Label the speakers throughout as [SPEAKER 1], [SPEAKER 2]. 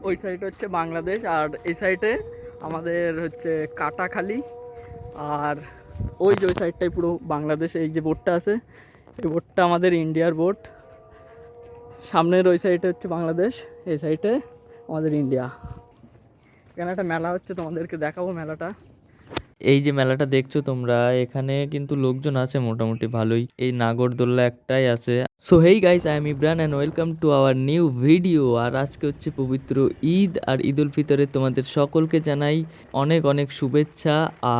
[SPEAKER 1] ওই সাইডে হচ্ছে বাংলাদেশ, আর এই সাইডে আমাদের হচ্ছে কাটাখালি। আর ওই যে ওই সাইডটাই পুরো বাংলাদেশ। এই যে বোটটা আছে, এই বোটটা আমাদের ইন্ডিয়ার বোট। সামনের ওই সাইডে হচ্ছে বাংলাদেশ, এই সাইডে আমাদের ইন্ডিয়া। এখানে একটা মেলা হচ্ছে, তোমাদেরকে দেখাবো মেলাটা।
[SPEAKER 2] এই যে মেলাটা দেখছো তোমরা, এখানে কিন্তু লোকজন আছে মোটামুটি ভালোই। এই নাগরদোল্লা একটাই আছে। So hey guys, I am Ibran and welcome to our new video. আর আজকে হচ্ছে পবিত্র ঈদ, আর ঈদ উল ফিতরে তোমাদের সকলকে জানাই অনেক অনেক শুভেচ্ছা।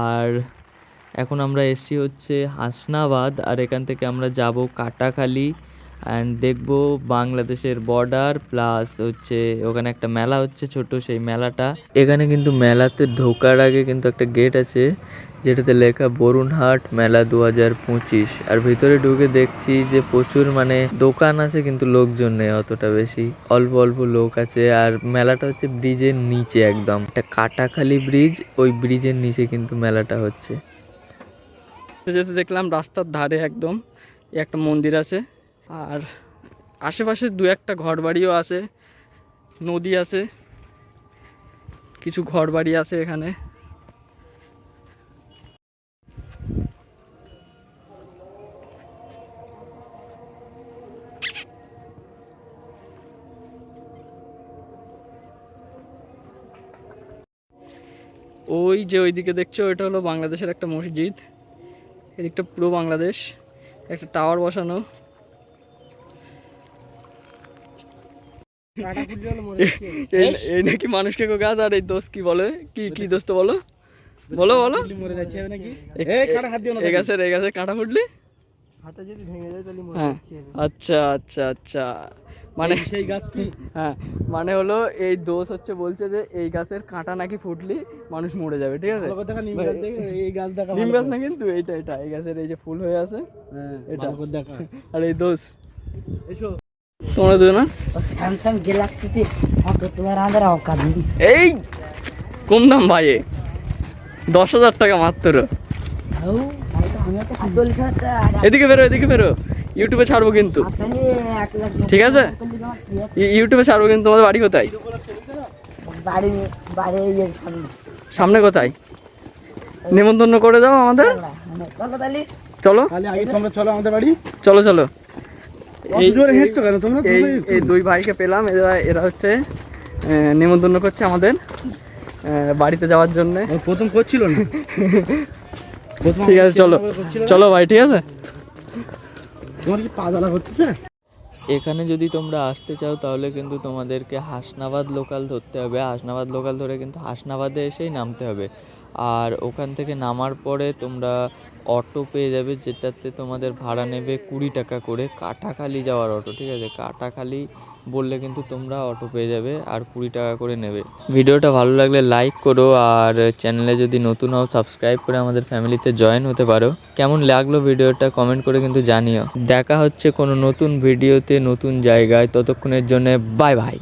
[SPEAKER 2] আর এখন আমরা এসছি হচ্ছে হাসনাবাদ, আর এখান থেকে আমরা যাব কাটাখালি অ্যান্ড দেখবো বাংলাদেশের বর্ডার, প্লাস হচ্ছে ওখানে একটা মেলা হচ্ছে ছোট, সেই মেলাটা। এখানে কিন্তু মেলাতে ঢোকার আগে কিন্তু একটা গেট আছে যেটাতে লেখা বরুণহাট মেলা 2025। আর ভিতরে ঢুকে দেখছি যে প্রচুর মানে দোকান আছে, কিন্তু লোকজন নেই অতটা বেশি, অল্প অল্প লোক আছে। আর মেলাটা হচ্ছে ব্রিজের নিচে, একদম একটা কাটাখালি ব্রিজ, ওই ব্রিজের নিচে কিন্তু মেলাটা হচ্ছে।
[SPEAKER 1] যেতে দেখলাম রাস্তার ধারে একদম একটা মন্দির আছে, আর আশেপাশে দু একটা ঘর বাড়িও আছে, নদী আছে, কিছু ঘর বাড়ি আছে এখানে। ওই যে ওইদিকে দেখছো, এটা হলো বাংলাদেশের একটা মসজিদ। এদিকটা পুরো বাংলাদেশ, একটা টাওয়ার বসানো। এই নাকি মানুষকে গাছ, আর এই দোষ কি বলে, কি কি দোষ তো বলো বলো বলো। এই গাছে কাঁটা ফুটলি, হ্যাঁ আচ্ছা আচ্ছা আচ্ছা, মানে সেই গাছ কি, হ্যাঁ মানে হলো এই দোষ হচ্ছে বলছে যে এই গাছের কাঁটা নাকি ফুটলি মানুষ মরে যাবে, ঠিক আছে। নিম গাছ না কিন্তু এইটা, এই গাছের এই যে ফুল হয়ে আছে এটা, আর এই দোষ তোমরা দেবে না।
[SPEAKER 3] স্যামসাং গ্যালাক্সিতে
[SPEAKER 1] এই কম দাম ভাই, 10,000 টাকা মাত্র। এদিকে বেরো, ইউটিউবে ছাড়বো কিন্তু, ঠিক আছে ইউটিউবে ছাড়বো কিন্তু। তোমাদের বাড়ি কোথায়? সামনে কোথায়? নিমন্ত্রণ করে দাও আমাদের, চলো চলো আমাদের বাড়ি, চলো চলো। এই দুই ভাইকে পেলাম, এরা হচ্ছে নিমন্ত্রণ করছে আমাদের বাড়িতে যাওয়ার জন্য। প্রথম করছিল না, ঠিক আছে চলো চলো ভাই, ঠিক আছে। তোমার কি পা জ্বালা করতেছে?
[SPEAKER 2] এখানে যদি তোমরা আসতে চাও তাহলে কিন্তু তোমাদেরকে হাসনাবাদ লোকাল ধরতে হবে। হাসনাবাদ লোকাল ধরে কিন্তু হাসনাবাদে এসেই নামতে হবে। আর ওখান থেকে নামার পরে তোমরা অটো পেয়ে যাবে, যেটাতে তোমাদের ভাড়া নেবে 20 টাকা করে, কাটাখালি যাওয়ার অটো, ঠিক আছে। কাটাখালি বললে কিন্তু তোমরা অটো পেয়ে যাবে, আর 20 টাকা করে নেবে। ভিডিওটা ভালো লাগলে লাইক করো, আর চ্যানেলে যদি নতুন হও সাবস্ক্রাইব করে আমাদের ফ্যামিলিতে জয়েন হতে পারো। কেমন লাগলো ভিডিওটা কমেন্ট করে কিন্তু জানিও। দেখা হচ্ছে কোনো নতুন ভিডিওতে নতুন জায়গায়, ততক্ষণের জন্য বাই বাই।